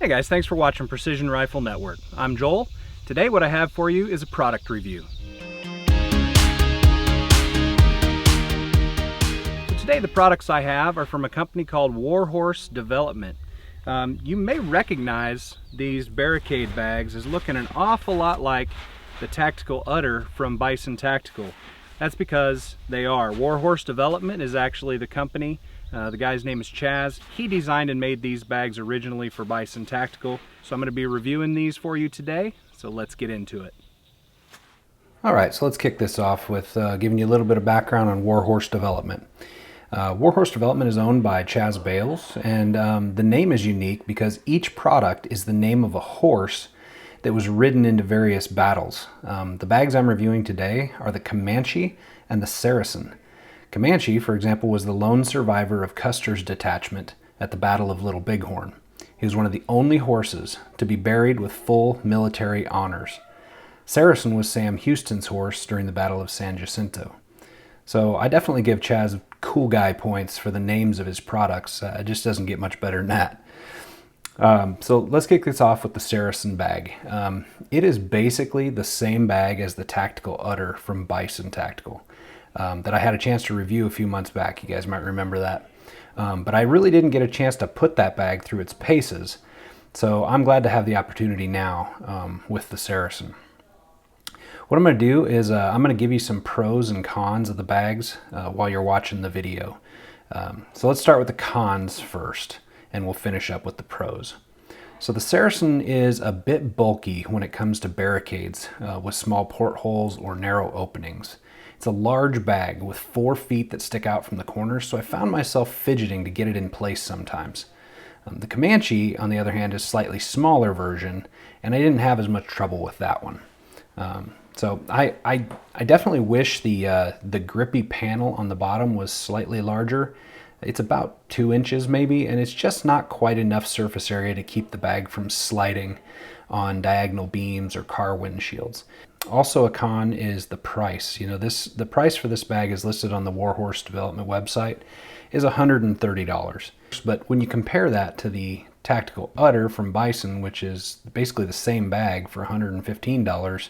Hey guys, thanks for watching Precision Rifle Network. I'm Joel. Today what I have for you is a product review. So today the products I have are from a company called Warhorse Development. You may recognize these Barricade bags as looking an awful lot like the Tactical Udder from Bison Tactical. That's because they are. Warhorse Development is actually the company. The guy's name is Chaz. He designed and made these bags originally for Bison Tactical. So I'm going to be reviewing these for you today. So let's get into it. All right, so let's kick this off with giving you a little bit of background on Warhorse Development. Warhorse Development is owned by Chaz Bales, and the name is unique because each product is the name of a horse that was ridden into various battles. The bags I'm reviewing today are the Comanche and the Saracen. Comanche, for example, was the lone survivor of Custer's detachment at the Battle of Little Bighorn. He was one of the only horses to be buried with full military honors. Saracen was Sam Houston's horse during the Battle of San Jacinto. So I definitely give Chaz cool guy points for the names of his products. It just doesn't get much better than that. So let's kick this off with the Saracen Bag. It is basically the same bag as the Tactical Udder from Bison Tactical that I had a chance to review a few months back. You guys might remember that. But I really didn't get a chance to put that bag through its paces. So I'm glad to have the opportunity now with the Saracen. What I'm going to do is I'm going to give you some pros and cons of the bags while you're watching the video. So let's start with the cons first, and we'll finish up with the pros. So the Saracen is a bit bulky when it comes to barricades with small portholes or narrow openings. It's a large bag with 4 feet that stick out from the corners, so I found myself fidgeting to get it in place sometimes. The Comanche, on the other hand, is a slightly smaller version, and I didn't have as much trouble with that one. So I definitely wish the grippy panel on the bottom was slightly larger. It's about 2 inches maybe, and it's just not quite enough surface area to keep the bag from sliding on diagonal beams or car windshields. Also a con is the price. You know, the price for this bag is listed on the Warhorse Development website is $130. But when you compare that to the Tactical Udder from Bison, which is basically the same bag for $115,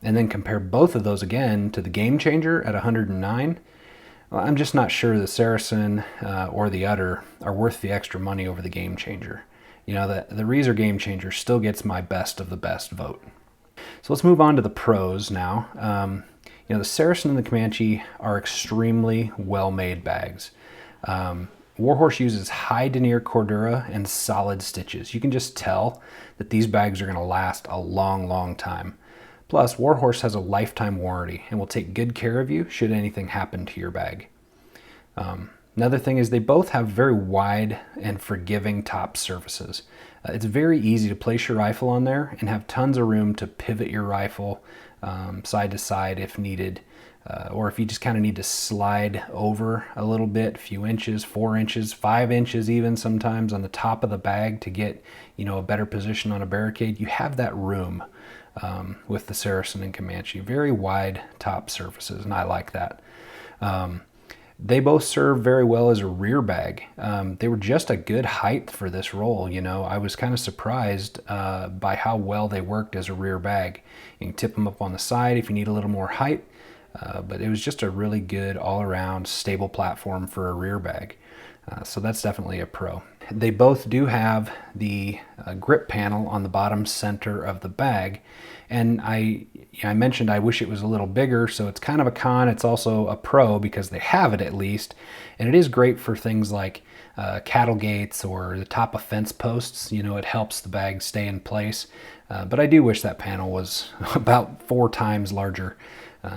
and then compare both of those again to the Game Changer at $109, well, I'm just not sure the Saracen or the Udder are worth the extra money over the Game Changer. You know, the Reezer Game Changer still gets my best of the best vote. So let's move on to the pros now. You know, the Saracen and the Comanche are extremely well-made bags. Warhorse uses high denier cordura and solid stitches. You can just tell that these bags are going to last a long, long time. Plus, Warhorse has a lifetime warranty and will take good care of you should anything happen to your bag. Another thing is they both have very wide and forgiving top surfaces. It's very easy to place your rifle on there and have tons of room to pivot your rifle side to side if needed, or if you just kind of need to slide over a little bit, a few inches, 4 inches, 5 inches even sometimes on the top of the bag to get, you know, a better position on a barricade. You have that room with the Saracen and Comanche. Very wide top surfaces, and I like that. They both serve very well as a rear bag. They were just a good height for this role. You know, I was kind of surprised by how well they worked as a rear bag. You can tip them up on the side if you need a little more height, but it was just a really good all-around stable platform for a rear bag. So that's definitely a pro. They both do have the grip panel on the bottom center of the bag, and I mentioned I wish it was a little bigger, so it's kind of a con. It's also a pro because they have it at least, and it is great for things like cattle gates or the top of fence posts. You know, it helps the bag stay in place, but I do wish that panel was about 4 times larger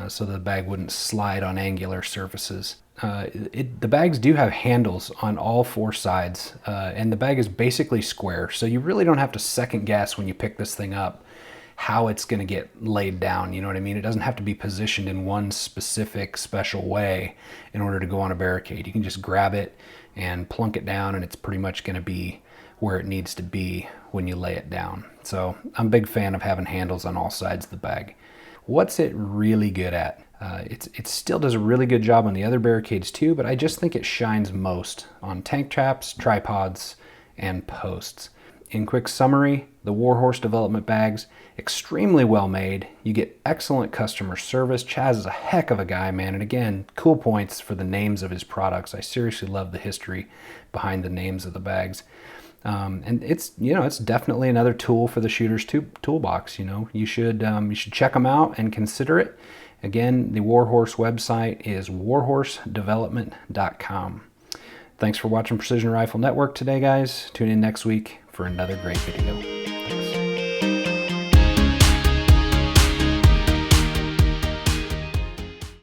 so the bag wouldn't slide on angular surfaces. The bags do have handles on all 4 sides, and the bag is basically square, so you really don't have to second guess when you pick this thing up how it's going to get laid down. You know what I mean? It doesn't have to be positioned in one specific special way in order to go on a barricade. You can just grab it and plunk it down, and it's pretty much going to be where it needs to be when you lay it down. So I'm a big fan of having handles on all sides of the bag. What's it really good at? It still does a really good job on the other barricades too, but I just think it shines most on tank traps, tripods, and posts. In quick summary, the Warhorse Development bags, extremely well made. You get excellent customer service. Chaz is a heck of a guy, man. And again, cool points for the names of his products. I seriously love the history behind the names of the bags. And it's, you know, it's definitely another tool for the shooter's toolbox. You know, you should check them out and consider it. Again, the Warhorse website is warhorsedevelopment.com. Thanks for watching Precision Rifle Network today, guys. Tune in next week for another great video.